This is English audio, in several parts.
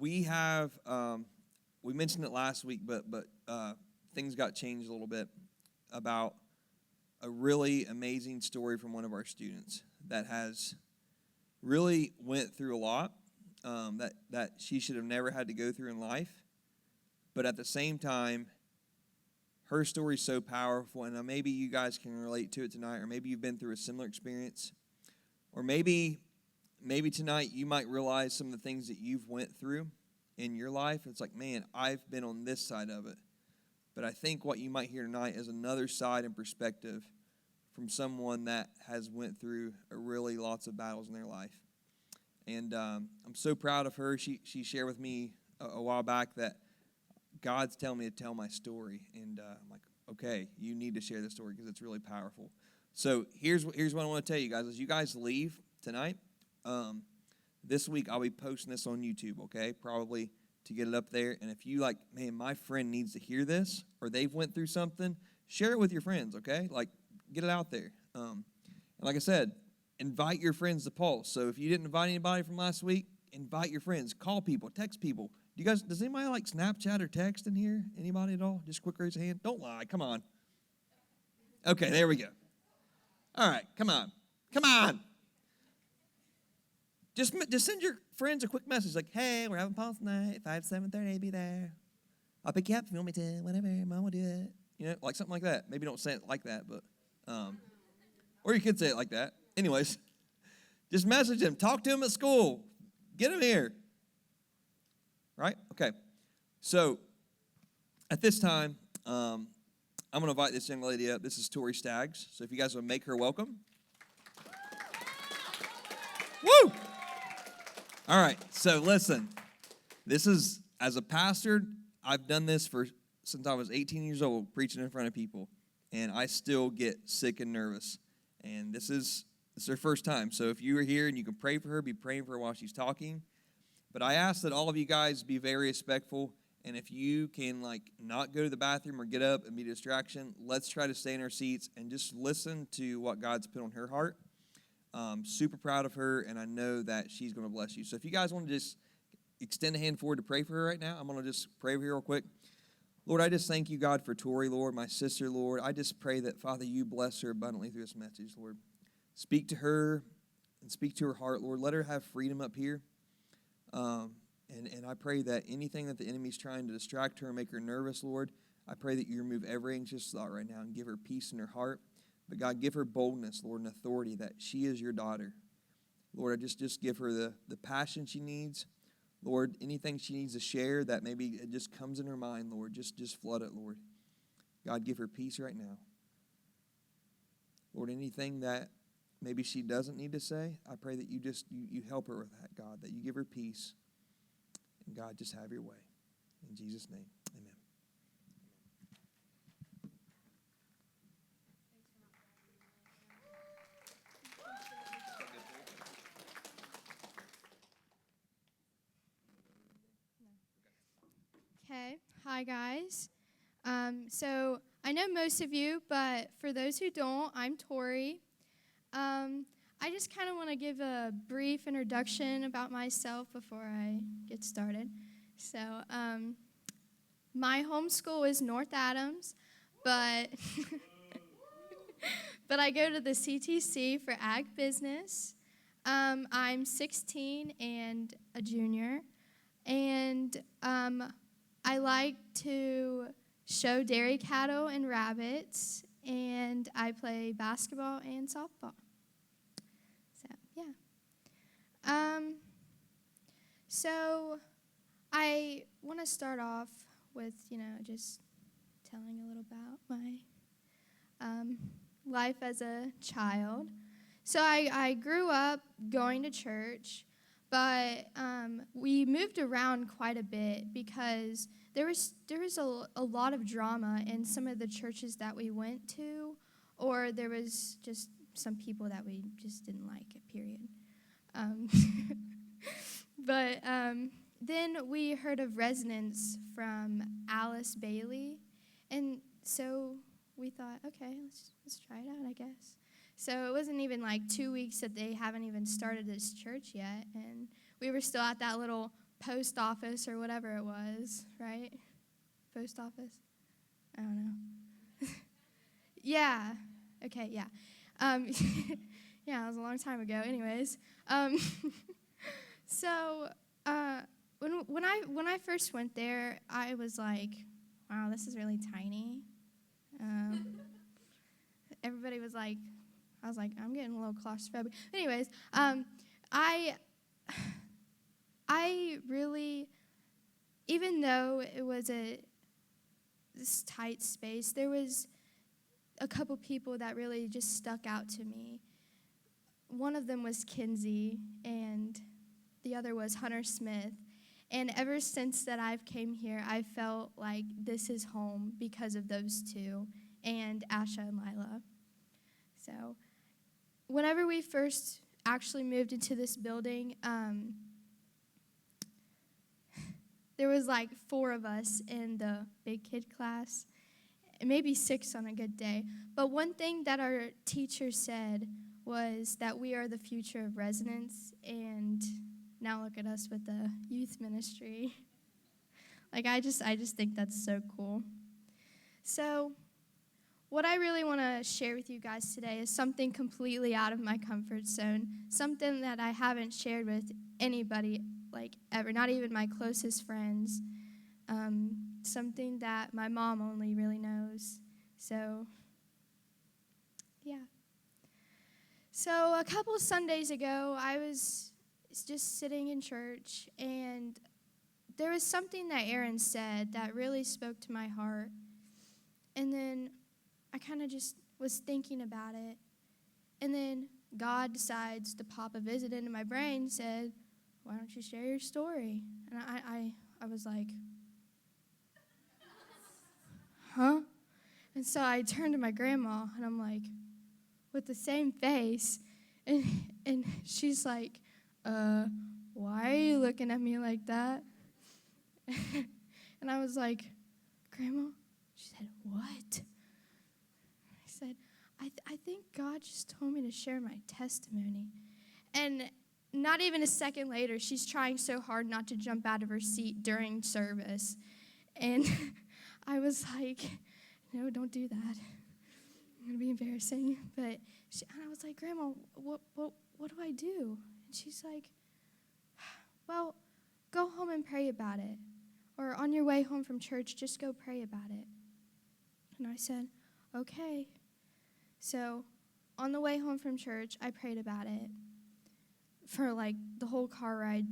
we have, we mentioned it last week, but things got changed a little bit about a really amazing story from one of our students that has really went through a lot that she should have never had to go through in life. But at the same time, her story is so powerful, and maybe you guys can relate to it tonight, or maybe you've been through a similar experience, or maybe tonight you might realize some of the things that you've went through in your life. It's like, man, I've been on this side of it. But I think what you might hear tonight is another side and perspective from someone that has went through really lots of battles in their life. And I'm so proud of her. She shared with me a while back that God's telling me to tell my story. And I'm like, okay, you need to share this story because it's really powerful. So here's what I want to tell you guys. As you guys leave tonight, this week I'll be posting this on YouTube, okay? Probably to get it up there. And if you like, man, my friend needs to hear this, or they've went through something, share it with your friends, okay? Like, get it out there. And like I said, invite your friends to Pulse. So if you didn't invite anybody from last week, invite your friends. Call people. Text people. Does anybody like Snapchat or text in here? Anybody at all? Just quick raise your hand. Don't lie. Come on. Okay, there we go. All right, come on. Come on. Just send your friends a quick message like, hey, we're having Pulse tonight, 5 to 7:30, be there. I'll pick you up if you want me to, whatever, Mom will do it. You know, like something like that. Maybe don't say it like that, but, or you could say it like that. Anyways, just message him. Talk to him at school. Get him here. Right? Okay. So, at this time, I'm going to invite this young lady up. This is Tori Staggs. So, if you guys will make her welcome. Woo! All right. So, listen. This is, as a pastor, I've done this since I was 18 years old, preaching in front of people. And I still get sick and nervous. And this is her first time. So, if you are here and you can pray for her, be praying for her while she's talking. But I ask that all of you guys be very respectful, and if you can, not go to the bathroom or get up and be a distraction, let's try to stay in our seats and just listen to what God's put on her heart. Super proud of her, and I know that she's going to bless you. So if you guys want to just extend a hand forward to pray for her right now, I'm going to just pray over here real quick. Lord, I just thank you, God, for Tori, Lord, my sister, Lord. I just pray that, Father, you bless her abundantly through this message, Lord. Speak to her and speak to her heart, Lord. Let her have freedom up here. And I pray that anything that the enemy's trying to distract her and make her nervous, Lord, I pray that you remove every anxious thought right now and give her peace in her heart. But God, give her boldness, Lord, and authority that she is your daughter. Lord, I just give her the passion she needs. Lord, anything she needs to share that maybe it just comes in her mind, Lord, just flood it, Lord. God, give her peace right now. Lord, anything that maybe she doesn't need to say, I pray that you help her with that, God, that you give her peace. And God, just have your way. In Jesus' name, amen. Okay. Hi, guys. So I know most of you, but for those who don't, I'm Tori. I just kind of want to give a brief introduction about myself before I get started. So, my home school is North Adams, but but I go to the CTC for Ag Business. I'm 16 and a junior, and I like to show dairy cattle and rabbits, and I play basketball and softball. So I want to start off with, just telling a little about my life as a child. So I grew up going to church, but we moved around quite a bit because there was a lot of drama in some of the churches that we went to, or there was just some people that we just didn't like, period. But then we heard of Resonance from Alice Bailey, and so we thought, okay, let's try it out, I guess. So it wasn't even 2 weeks that they haven't even started this church yet, and we were still at that little post office or whatever it was, right? Post office? I don't know. Yeah. Okay, yeah. Yeah, it was a long time ago. Anyways, so when I first went there, I was like, wow, this is really tiny. Everybody was like, I was like, I'm getting a little claustrophobic. Anyways, I really, even though it was this tight space, there was a couple people that really just stuck out to me. One of them was Kinsey, and the other was Hunter Smith. And ever since that I've came here, I felt like this is home because of those two, and Asha and Lila. So whenever we first actually moved into this building, there was like 4 of us in the big kid class, maybe 6 on a good day. But one thing that our teacher said was that we are the future of residents, and now look at us with the youth ministry. Like, I just think that's so cool. So what I really want to share with you guys today is something completely out of my comfort zone, something that I haven't shared with anybody, like, ever, not even my closest friends, something that my mom only really knows. So, yeah. So a couple Sundays ago, I was just sitting in church, and there was something that Aaron said that really spoke to my heart. And then I kind of just was thinking about it. And then God decides to pop a visit into my brain and said, why don't you share your story? And I was like, huh? And so I turned to my grandma, and I'm like, with the same face. And she's like, why are you looking at me like that? And I was like, Grandma? She said, what? I said, I think God just told me to share my testimony. And not even a second later, she's trying so hard not to jump out of her seat during service. And I was like, no, don't do that. I'm going to be embarrassing. But and I was like, Grandma, what do I do? And she's like, well, go home and pray about it. Or on your way home from church, just go pray about it. And I said, okay. So on the way home from church, I prayed about it for like the whole car ride.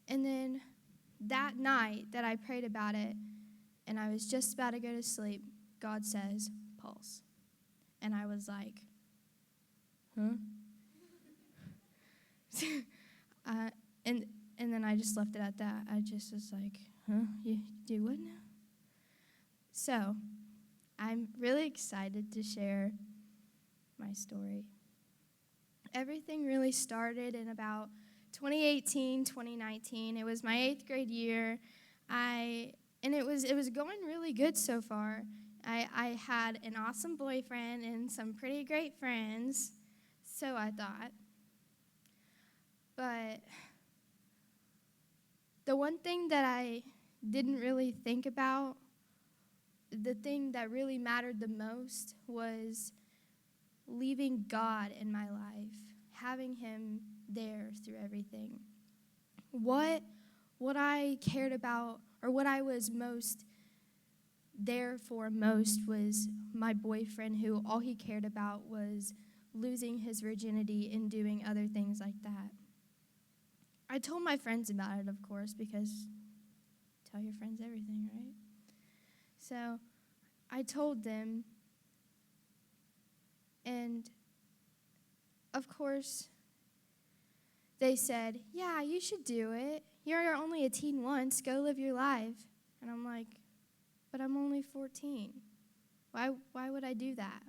And then that night that I prayed about it, and I was just about to go to sleep, God says, pulse. And I was like, huh? And then I just left it at that. I just was like, huh? You do what now? So I'm really excited to share my story. Everything really started in about 2018, 2019. It was my 8th grade year. And it was going really good so far. I had an awesome boyfriend and some pretty great friends, so I thought. But the one thing that I didn't really think about, the thing that really mattered the most, was leaving God in my life, having him there through everything. What I cared about, or what I was most there for most, was my boyfriend, who all he cared about was losing his virginity and doing other things like that. I told my friends about it, of course, because tell your friends everything, right? So I told them, and of course, they said, yeah, you should do it. You're only a teen once. Go live your life. And I'm like, but I'm only 14. Why would I do that?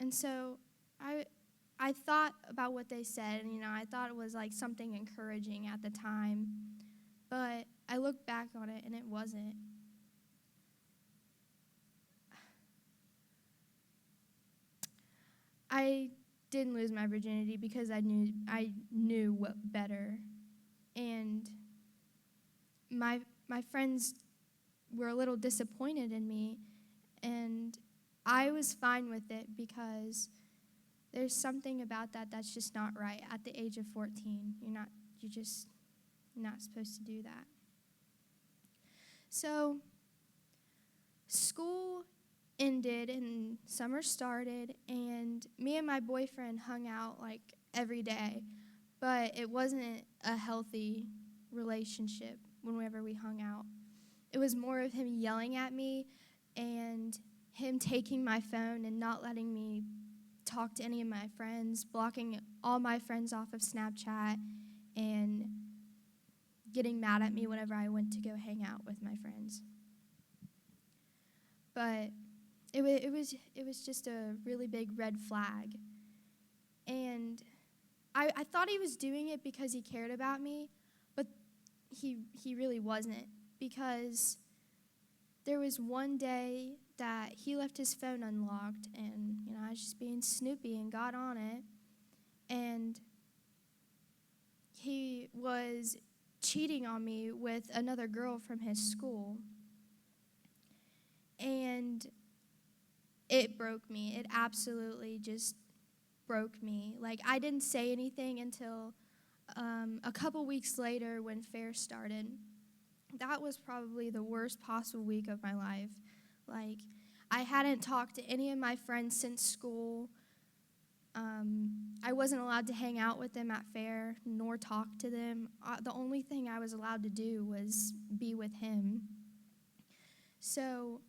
And so I thought about what they said, and I thought it was like something encouraging at the time. But I look back on it, and it wasn't. I didn't lose my virginity because I knew what better. And my friends were a little disappointed in me, and I was fine with it because there's something about that that's just not right. At the age of 14, you're just not supposed to do that. So school ended and summer started, and me and my boyfriend hung out like every day, but it wasn't a healthy relationship whenever we hung out. It was more of him yelling at me and him taking my phone and not letting me talk to any of my friends, blocking all my friends off of Snapchat, and getting mad at me whenever I went to go hang out with my friends. But it was just a really big red flag. And I thought he was doing it because he cared about me, but he really wasn't, because there was one day that he left his phone unlocked, and I was just being Snoopy and got on it, and he was cheating on me with another girl from his school. And it broke me. It absolutely just broke me. Like, I didn't say anything until a couple weeks later when fair started. That was probably the worst possible week of my life. Like, I hadn't talked to any of my friends since school. I wasn't allowed to hang out with them at fair nor talk to them. The only thing I was allowed to do was be with him. So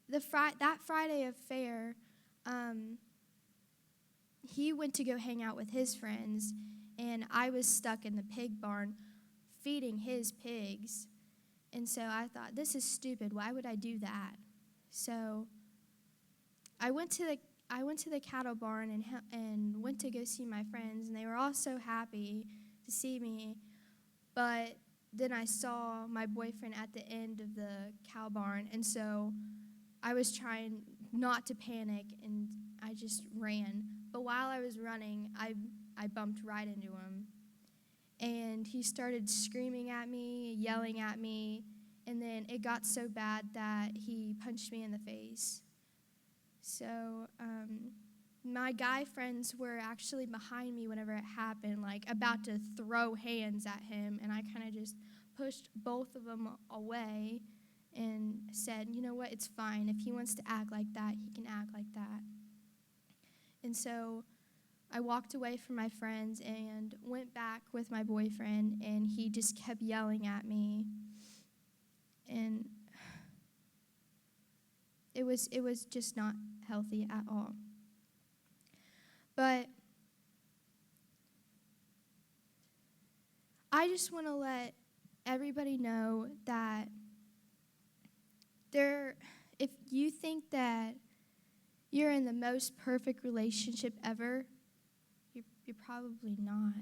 that Friday of fair, he went to go hang out with his friends, and I was stuck in the pig barn feeding his pigs. And so I thought, this is stupid. Why would I do that? So I went to the cattle barn and went to go see my friends, and they were all so happy to see me. But then I saw my boyfriend at the end of the cow barn, and so I was trying not to panic, and I just ran. But while I was running, I bumped right into him. And he started screaming at me, yelling at me, and then it got so bad that he punched me in the face. So my guy friends were actually behind me whenever it happened, like about to throw hands at him, and I kind of just pushed both of them away and said, you know what, it's fine. If he wants to act like that, he can act like that. And so I walked away from my friends and went back with my boyfriend, and he just kept yelling at me. And it was just not healthy at all. But I just want to let everybody know that if you think that you're in the most perfect relationship ever, you're probably not.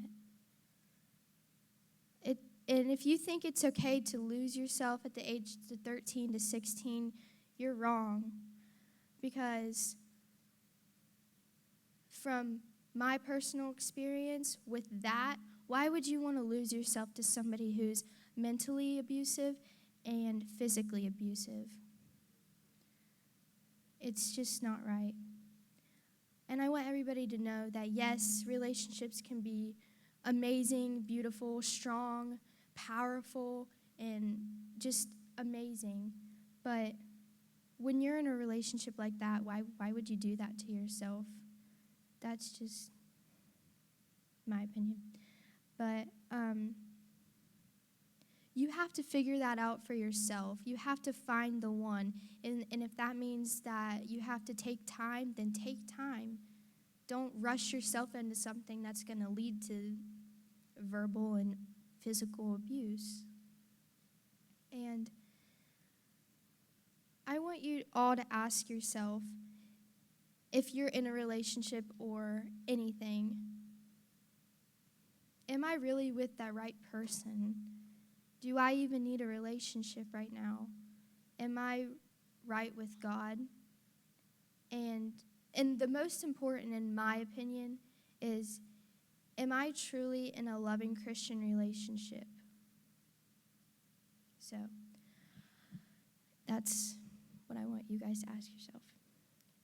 And if you think it's okay to lose yourself at the age of 13 to 16, you're wrong. Because from my personal experience with that, why would you want to lose yourself to somebody who's mentally abusive and physically abusive? It's just not right. And I want everybody to know that, yes, relationships can be amazing, beautiful, strong, powerful, and just amazing. But when you're in a relationship like that, why would you do that to yourself? That's just my opinion. But you have to figure that out for yourself. You have to find the one. And if that means that you have to take time, then take time. Don't rush yourself into something that's going to lead to verbal and physical abuse. And I want you all to ask yourself, if you're in a relationship or anything, am I really with that right person? Do I even need a relationship right now? Am I right with God? And the most important, in my opinion, is, am I truly in a loving Christian relationship? So that's what I want you guys to ask yourself.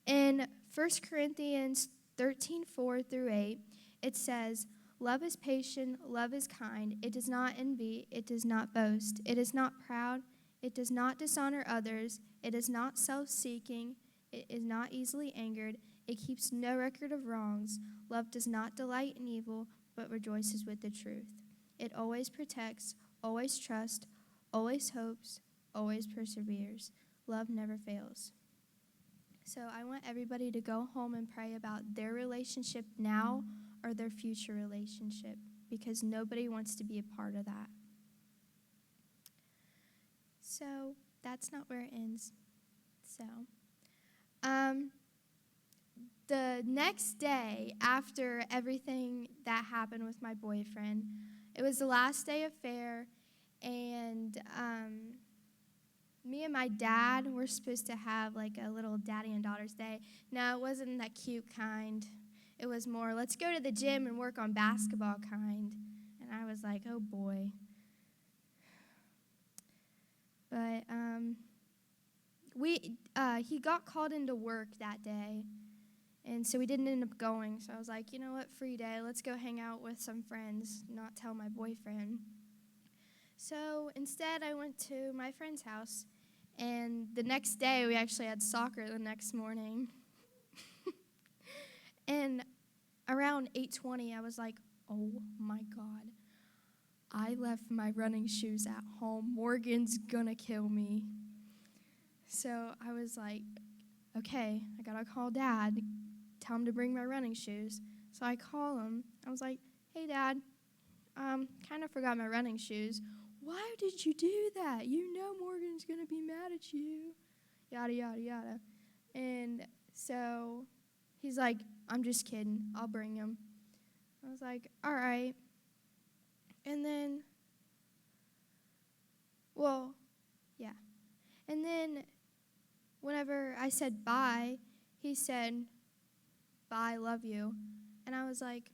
In 1 Corinthians 13:4-8, it says, "Love is patient, love is kind. It does not envy, it does not boast. It is not proud, it does not dishonor others. It is not self-seeking, it is not easily angered. It keeps no record of wrongs. Love does not delight in evil, but rejoices with the truth. It always protects, always trusts, always hopes, always perseveres. Love never fails." So I want everybody to go home and pray about their relationship now or their future relationship, because nobody wants to be a part of that. So that's not where it ends. So the next day after everything that happened with my boyfriend, it was the last day of fair, and me and my dad were supposed to have like a little daddy and daughter's day. No, it wasn't that cute kind. It was more, let's go to the gym and work on basketball kind. And I was like, oh boy. But he got called into work that day, and so we didn't end up going. So I was like, you know what, free day. Let's go hang out with some friends, not tell my boyfriend. So instead, I went to my friend's house, and the next day, we actually had soccer the next morning. And around 8:20, I was like, oh my God, I left my running shoes at home. Morgan's gonna kill me. So I was like, okay, I gotta call Dad, tell him to bring my running shoes. So I call him. I was like, hey, Dad, kind of forgot my running shoes. Why did you do that? You know Morgan's gonna be mad at you. Yada, yada, yada. And so he's like, I'm just kidding. I'll bring him. I was like, all right. And then, And then whenever I said bye, he said, bye, love you. And I was like,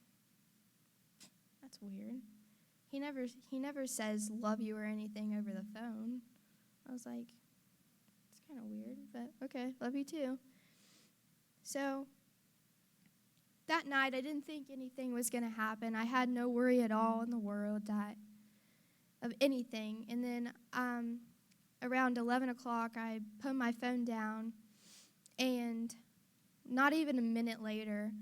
that's weird. He never says love you or anything over the phone. I was like, it's kind of weird, but okay, love you too. So that night, I didn't think anything was going to happen. I had no worry at all in the world of anything. And then around 11 o'clock, I put my phone down, and not even a minute later,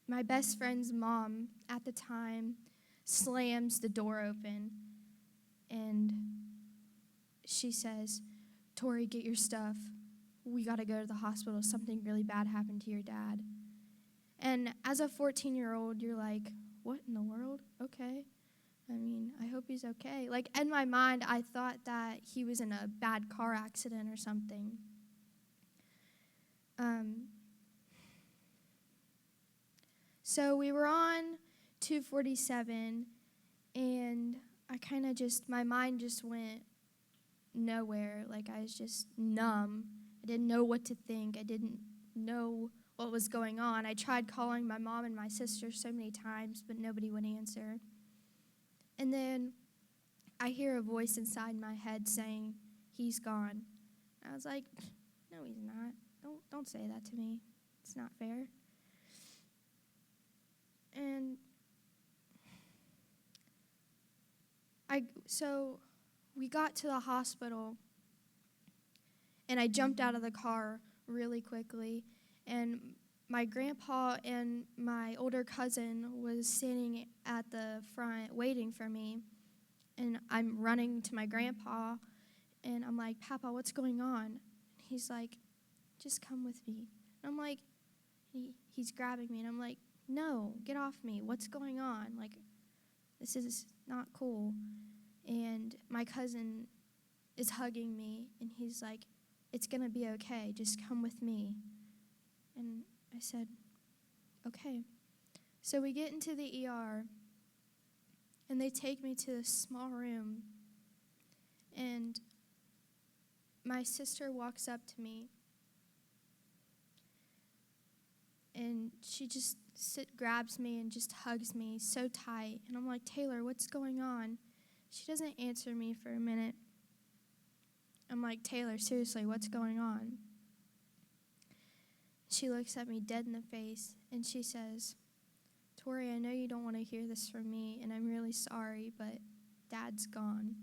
my best friend's mom at the time slams the door open, and she says, Tori, get your stuff. We got to go to the hospital. Something really bad happened to your dad. And as a 14-year-old, you're like, what in the world? Okay. I mean, I hope he's okay. Like, in my mind, I thought that he was in a bad car accident or something. So we were on 247, and I kind of my mind just went nowhere. Like, I was just numb. I didn't know what to think. I didn't know what was going on. I tried calling my mom and my sister so many times, but nobody would answer. And then I hear a voice inside my head saying, he's gone. I was like, no, he's not. Don't say that to me. It's not fair. And so we got to the hospital, and I jumped out of the car really quickly, and my grandpa and my older cousin was sitting at the front waiting for me, and I'm running to my grandpa, and I'm like, Papa, what's going on? And he's like, just come with me. And I'm like, he's grabbing me, and I'm like, no, get off me. What's going on? Like, this is not cool. And my cousin is hugging me, and he's like, it's going to be okay. Just come with me. And I said, okay. So we get into the ER, and they take me to this small room, and my sister walks up to me, and she just grabs me and just hugs me so tight. And I'm like, Taylor, what's going on? She doesn't answer me for a minute. I'm like, Taylor, seriously, what's going on? She looks at me dead in the face, and she says, Tori, I know you don't want to hear this from me, and I'm really sorry, but Dad's gone.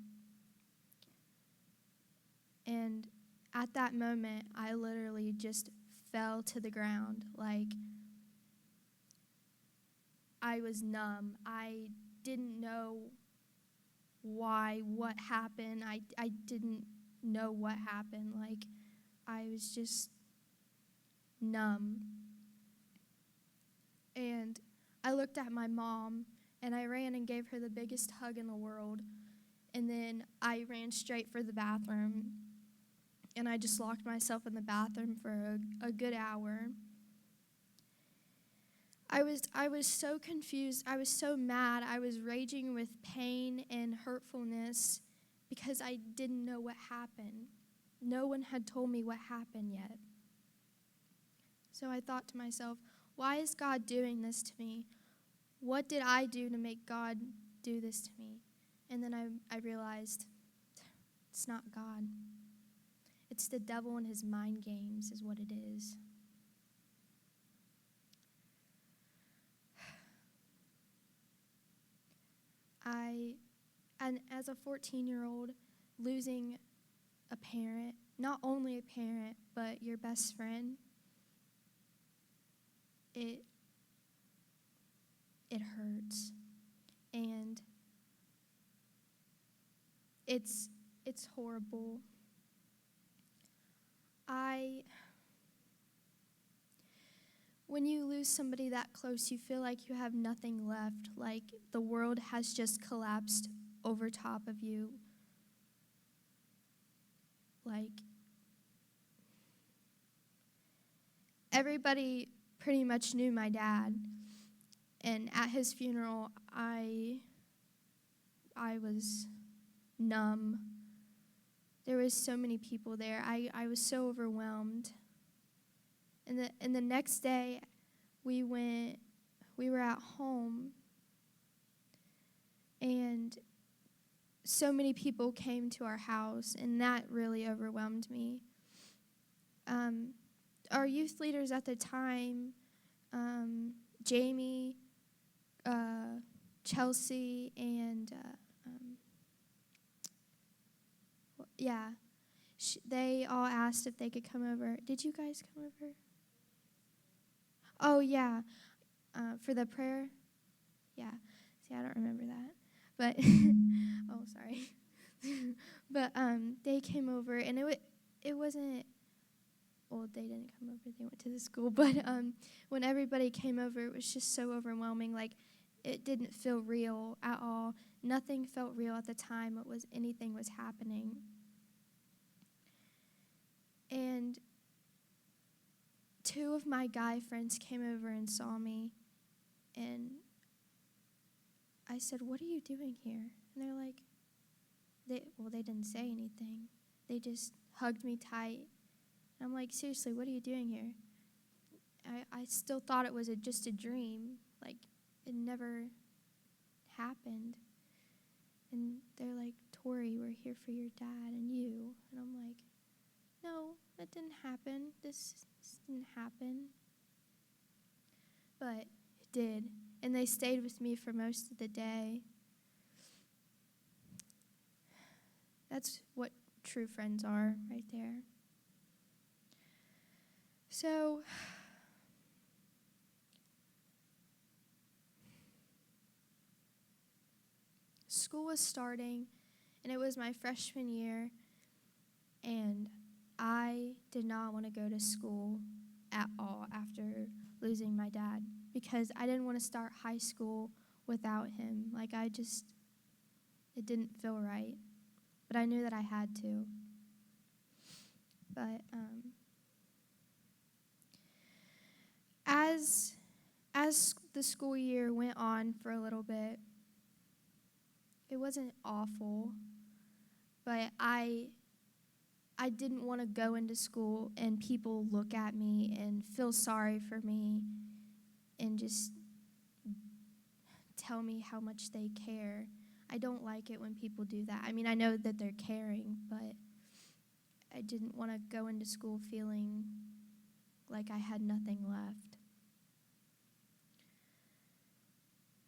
And at that moment, I literally just fell to the ground. Like, I was numb. I didn't know what happened. I didn't know what happened. Like, I was just numb. And I looked at my mom, and I ran and gave her the biggest hug in the world. And then I ran straight for the bathroom, and I just locked myself in the bathroom for a good hour. I was so confused. I was so mad. I was raging with pain and hurtfulness because I didn't know what happened. No one had told me what happened yet. So I thought to myself, why is God doing this to me? What did I do to make God do this to me? And then I realized it's not God. It's the devil and his mind games is what it is. And as a 14-year-old, losing a parent, not only a parent, but your best friend, it hurts. And it's horrible. When you lose somebody that close, you feel like you have nothing left, like the world has just collapsed over top of you. Like, everybody pretty much knew my dad, and at his funeral, I was numb. There was so many people there. I was so overwhelmed. And the next day, we were at home, and so many people came to our house, and that really overwhelmed me. Our youth leaders at the time, Jamie, Chelsea, and they all asked if they could come over. Did you guys come over? Oh, yeah, for the prayer? Yeah. See, I don't remember that. But, oh, sorry. But they came over, and it wasn't, well, they didn't come over. They went to the school. But when everybody came over, it was just so overwhelming. Like, it didn't feel real at all. Nothing felt real at the time. Anything was happening. And 2 of my guy friends came over and saw me, and I said, "What are you doing here?" And they're like, they didn't say anything. They just hugged me tight. And I'm like, seriously, what are you doing here? I still thought it was just a dream. Like, it never happened. And they're like, Tori, we're here for your dad and you. And I'm like, no, that didn't happen. This didn't happen. But it did. And they stayed with me for most of the day. That's what true friends are right there. So, school was starting, and it was my freshman year, and I did not want to go to school at all after losing my dad because I didn't want to start high school without him. Like, it didn't feel right, but I knew that I had to. But as the school year went on for a little bit, it wasn't awful, but I didn't want to go into school and people look at me and feel sorry for me and just tell me how much they care. I don't like it when people do that. I mean, I know that they're caring, but I didn't want to go into school feeling like I had nothing left.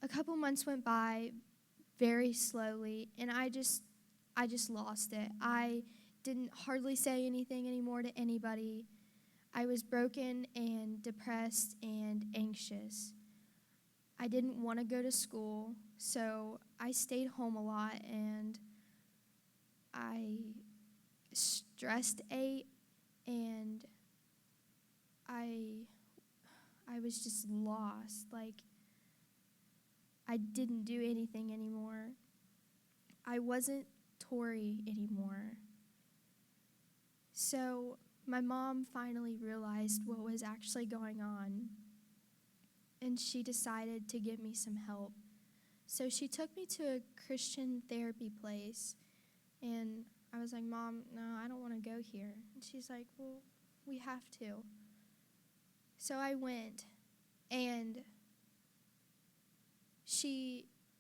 A couple months went by very slowly, and I just lost it. I didn't hardly say anything anymore to anybody. I was broken and depressed and anxious. I didn't want to go to school, so I stayed home a lot, and I stressed ate, and I was just lost. Like, I didn't do anything anymore. I wasn't Tori anymore. So my mom finally realized what was actually going on, and she decided to give me some help. So she took me to a Christian therapy place, and I was like, Mom, no, I don't want to go here. And she's like, well, we have to. So I went, and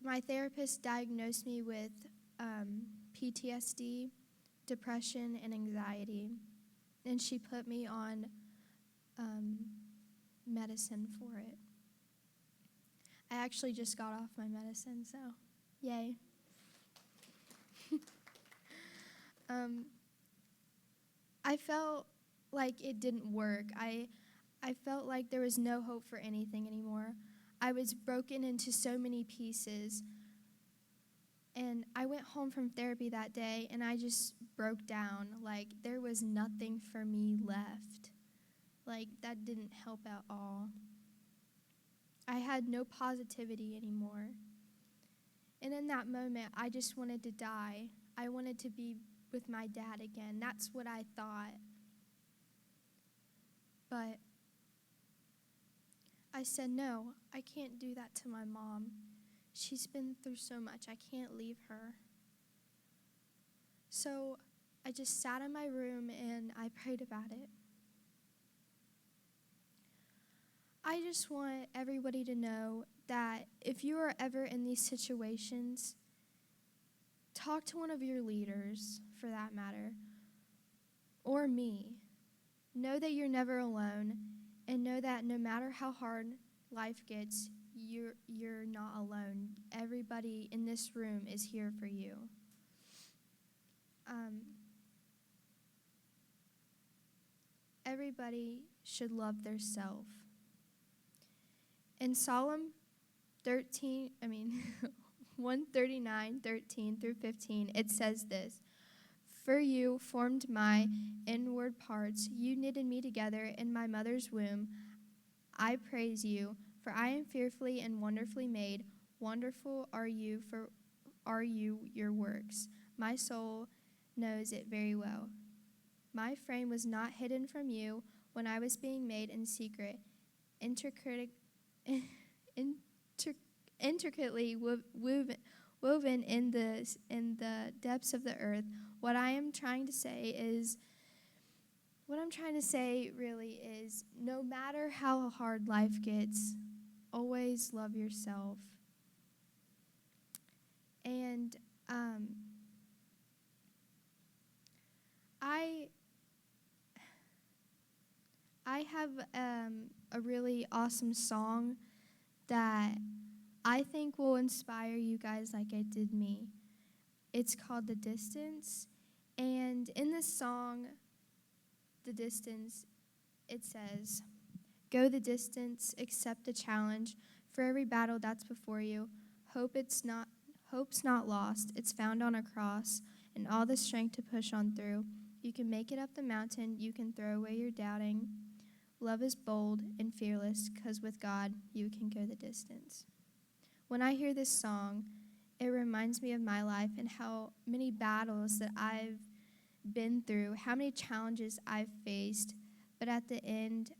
my therapist diagnosed me with PTSD, depression, and anxiety. And she put me on medicine for it. I actually just got off my medicine, so yay. I felt like it didn't work. I felt like there was no hope for anything anymore. I was broken into so many pieces. And I went home from therapy that day, and I just broke down. Like, there was nothing for me left. Like, that didn't help at all. I had no positivity anymore. And in that moment, I just wanted to die. I wanted to be with my dad again. That's what I thought. But I said, no, I can't do that to my mom. She's been through so much. I can't leave her. So I just sat in my room and I prayed about it. I just want everybody to know that if you are ever in these situations, talk to one of your leaders, for that matter, or me. Know that you're never alone, and know that no matter how hard life gets, you're not alone. Everybody in this room is here for you. Everybody should love their self. In Psalm 139:13 through 15, it says this: For you formed my inward parts. You knitted me together in my mother's womb. I praise you, for I am fearfully and wonderfully made. Wonderful are you, your works. My soul knows it very well. My frame was not hidden from you when I was being made in secret, intricately woven in the depths of the earth. What I'm trying to say really is, no matter how hard life gets, always love yourself. And I have a really awesome song that I think will inspire you guys like it did me. It's called The Distance. And in this song, The Distance, it says, Go the distance, accept the challenge. For every battle that's before you, hope's not lost. It's found on a cross, and all the strength to push on through. You can make it up the mountain. You can throw away your doubting. Love is bold and fearless, 'cause with God, you can go the distance. When I hear this song, it reminds me of my life and how many battles that I've been through, how many challenges I've faced, but at the end,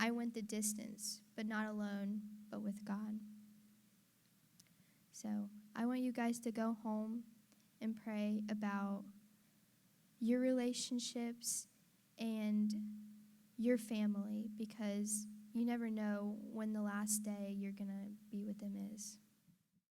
I went the distance, but not alone, but with God. So I want you guys to go home and pray about your relationships and your family, because you never know when the last day you're going to be with them is.